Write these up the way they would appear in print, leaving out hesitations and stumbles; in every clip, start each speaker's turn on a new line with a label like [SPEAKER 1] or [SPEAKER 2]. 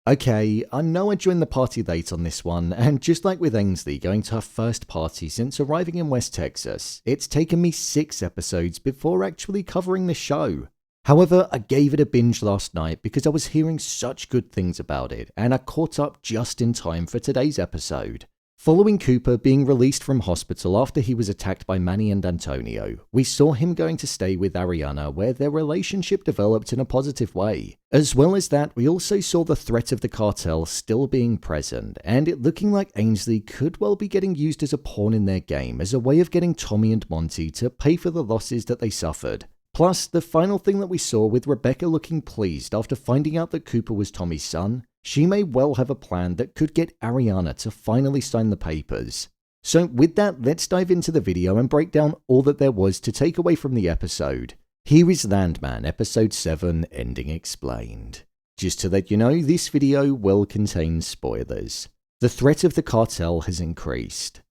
[SPEAKER 1] Okay, I know I joined the party late on this one, and just like with Ainsley going to her first party since arriving in West Texas, it's taken me 6 episodes before actually covering the show. However, I gave it a binge last night because I was hearing such good things about it, and I caught up just in time for today's episode. Following Cooper being released from hospital after he was attacked by Manny and Antonio, we saw him going to stay with Ariana where their relationship developed in a positive way. As well as that, we also saw the threat of the cartel still being present, and it looking like Ainsley could well be getting used as a pawn in their game as a way of getting Tommy and Monty to pay for the losses that they suffered. Plus, the final thing that we saw with Rebecca looking pleased after finding out that Cooper was Tommy's son, she may well have a plan that could get Ariana to finally sign the papers. So with that, let's dive into the video and break down all that there was to take away from the episode. Here is Landman, episode 7, Ending Explained. Just to let you know, this video will contain spoilers. The threat of the cartel has increased.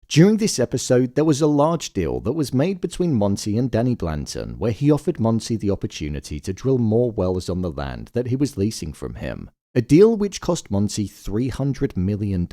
[SPEAKER 1] During this episode, there was a large deal that was made between Monty and Danny Blanton, where he offered Monty the opportunity to drill more wells on the land that he was leasing from him. A deal which cost Monty $300 million.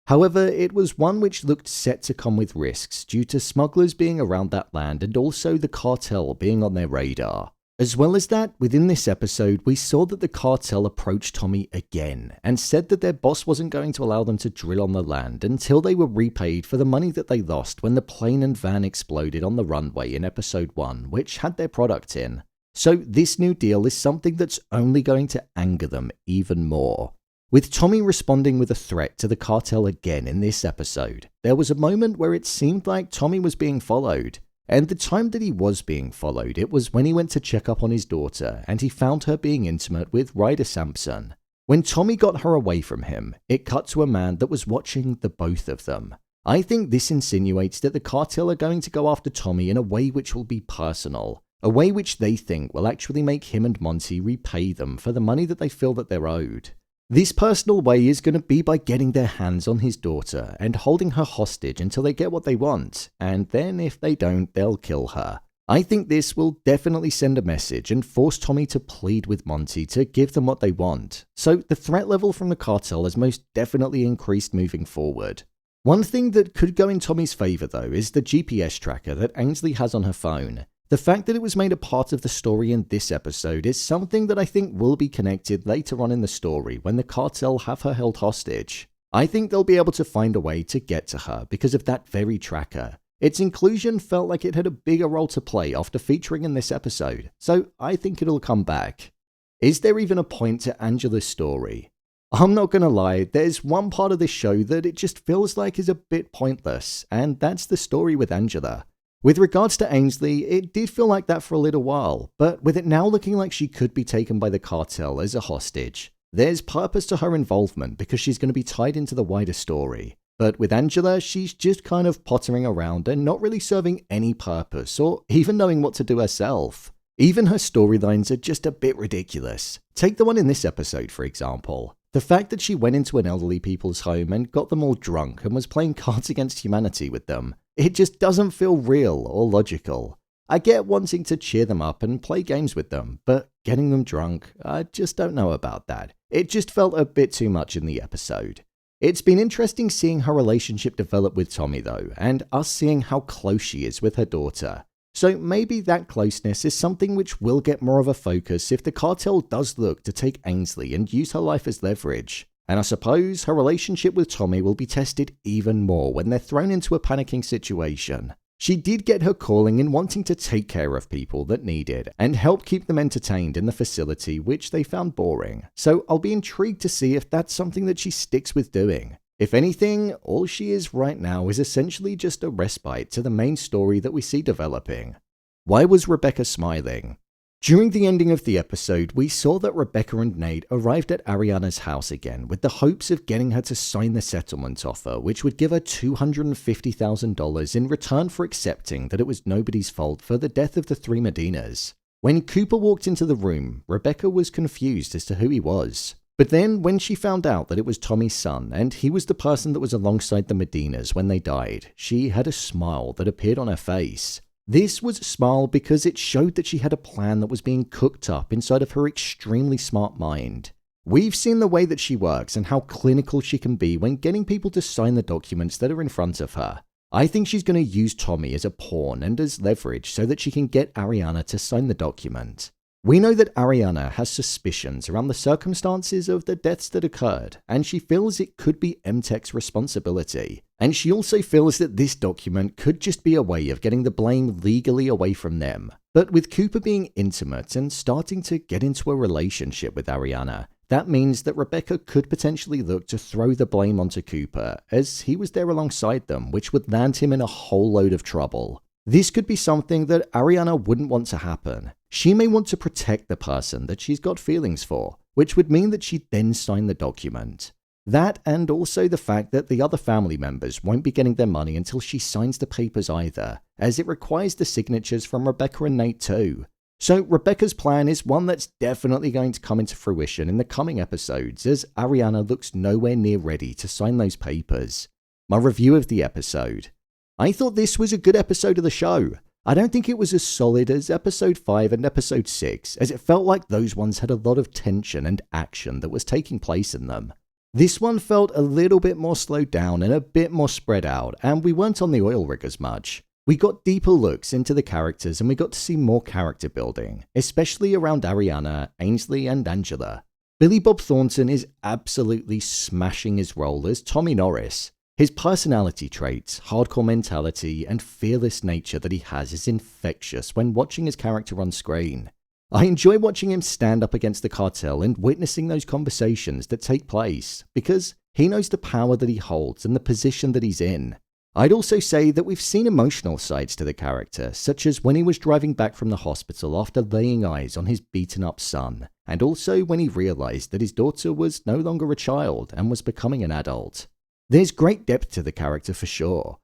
[SPEAKER 1] However, it was one which looked set to come with risks due to smugglers being around that land and also the cartel being on their radar. As well as that, within this episode, we saw that the cartel approached Tommy again and said that their boss wasn't going to allow them to drill on the land until they were repaid for the money that they lost when the plane and van exploded on the runway in episode 1, which had their product in. So this new deal is something that's only going to anger them even more. With Tommy responding with a threat to the cartel again in this episode, there was a moment where it seemed like Tommy was being followed. And the time that he was being followed, it was when he went to check up on his daughter and he found her being intimate with Ryder Sampson. When Tommy got her away from him, it cut to a man that was watching the both of them. I think this insinuates that the cartel are going to go after Tommy in a way which will be personal. A way which they think will actually make him and Monty repay them for the money that they feel that they're owed. This personal way is going to be by getting their hands on his daughter and holding her hostage until they get what they want, and then if they don't, they'll kill her. I think this will definitely send a message and force Tommy to plead with Monty to give them what they want. So the threat level from the cartel has most definitely increased moving forward. One thing that could go in Tommy's favor though is the GPS tracker that Ainsley has on her phone. The fact that it was made a part of the story in this episode is something that I think will be connected later on in the story when the cartel have her held hostage. I think they'll be able to find a way to get to her because of that very tracker. Its inclusion felt like it had a bigger role to play after featuring in this episode, so I think it'll come back. Is there even a point to Angela's story? I'm not gonna lie, there's one part of this show that it just feels like is a bit pointless, and that's the story with Angela. With regards to Ainsley, it did feel like that for a little while, but with it now looking like she could be taken by the cartel as a hostage, there's purpose to her involvement because she's going to be tied into the wider story. But with Angela, she's just kind of pottering around and not really serving any purpose or even knowing what to do herself. Even her storylines are just a bit ridiculous. Take the one in this episode, for example. The fact that she went into an elderly people's home and got them all drunk and was playing Cards Against Humanity with them. It just doesn't feel real or logical. I get wanting to cheer them up and play games with them, but getting them drunk, I just don't know about that. It just felt a bit too much in the episode. It's been interesting seeing her relationship develop with Tommy though, and us seeing how close she is with her daughter. So maybe that closeness is something which will get more of a focus if the cartel does look to take Ainsley and use her life as leverage. And I suppose her relationship with Tommy will be tested even more when they're thrown into a panicking situation. She did get her calling in wanting to take care of people that need it and help keep them entertained in the facility, which they found boring. So I'll be intrigued to see if that's something that she sticks with doing. If anything, all she is right now is essentially just a respite to the main story that we see developing. Why was Rebecca smiling? During the ending of the episode, we saw that Rebecca and Nate arrived at Ariana's house again with the hopes of getting her to sign the settlement offer, which would give her $250,000 in return for accepting that it was nobody's fault for the death of the 3 Medinas. When Cooper walked into the room, Rebecca was confused as to who he was. But then, when she found out that it was Tommy's son, and he was the person that was alongside the Medinas when they died, she had a smile that appeared on her face. This was a smile because it showed that she had a plan that was being cooked up inside of her extremely smart mind. We've seen the way that she works and how clinical she can be when getting people to sign the documents that are in front of her. I think she's going to use Tommy as a pawn and as leverage so that she can get Ariana to sign the document. We know that Ariana has suspicions around the circumstances of the deaths that occurred, and she feels it could be MTech's responsibility. And she also feels that this document could just be a way of getting the blame legally away from them. But with Cooper being intimate and starting to get into a relationship with Ariana, that means that Rebecca could potentially look to throw the blame onto Cooper, as he was there alongside them, which would land him in a whole load of trouble. This could be something that Ariana wouldn't want to happen. She may want to protect the person that she's got feelings for, which would mean that she'd then sign the document. That, and also the fact that the other family members won't be getting their money until she signs the papers either, as it requires the signatures from Rebecca and Nate too. So Rebecca's plan is one that's definitely going to come into fruition in the coming episodes, as Ariana looks nowhere near ready to sign those papers. My review of the episode. I thought this was a good episode of the show. I don't think it was as solid as episode 5 and episode 6, as it felt like those ones had a lot of tension and action that was taking place in them. This one felt a little bit more slowed down and a bit more spread out, and we weren't on the oil rig as much. We got deeper looks into the characters and we got to see more character building, especially around Ariana, Ainsley, and Angela. Billy Bob Thornton is absolutely smashing his role as Tommy Norris. His personality traits, hardcore mentality, and fearless nature that he has is infectious when watching his character on screen. I enjoy watching him stand up against the cartel and witnessing those conversations that take place, because he knows the power that he holds and the position that he's in. I'd also say that we've seen emotional sides to the character, such as when he was driving back from the hospital after laying eyes on his beaten up son, and also when he realized that his daughter was no longer a child and was becoming an adult. There's great depth to the character for sure.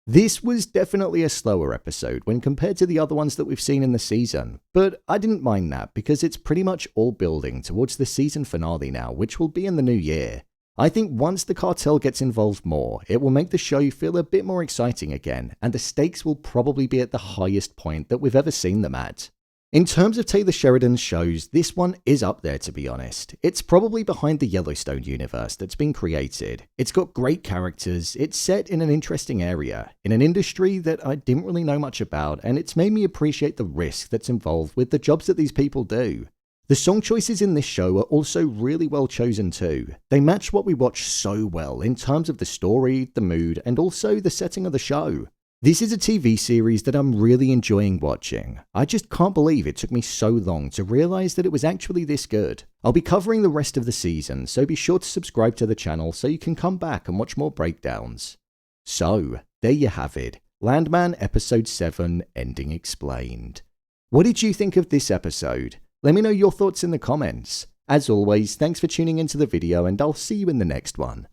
[SPEAKER 1] This was definitely a slower episode when compared to the other ones that we've seen in the season, but I didn't mind that because it's pretty much all building towards the season finale now, which will be in the new year. I think once the cartel gets involved more, it will make the show feel a bit more exciting again, and the stakes will probably be at the highest point that we've ever seen them at. In terms of Taylor Sheridan's shows, this one is up there, to be honest. It's probably behind the Yellowstone universe that's been created. It's got great characters, it's set in an interesting area, in an industry that I didn't really know much about, and it's made me appreciate the risk that's involved with the jobs that these people do. The song choices in this show are also really well chosen too. They match what we watch so well in terms of the story, the mood, and also the setting of the show. This is a TV series that I'm really enjoying watching. I just can't believe it took me so long to realize that it was actually this good. I'll be covering the rest of the season, so be sure to subscribe to the channel so you can come back and watch more breakdowns. So, there you have it. Landman Episode 7, Ending Explained. What did you think of this episode? Let me know your thoughts in the comments. As always, thanks for tuning into the video and I'll see you in the next one.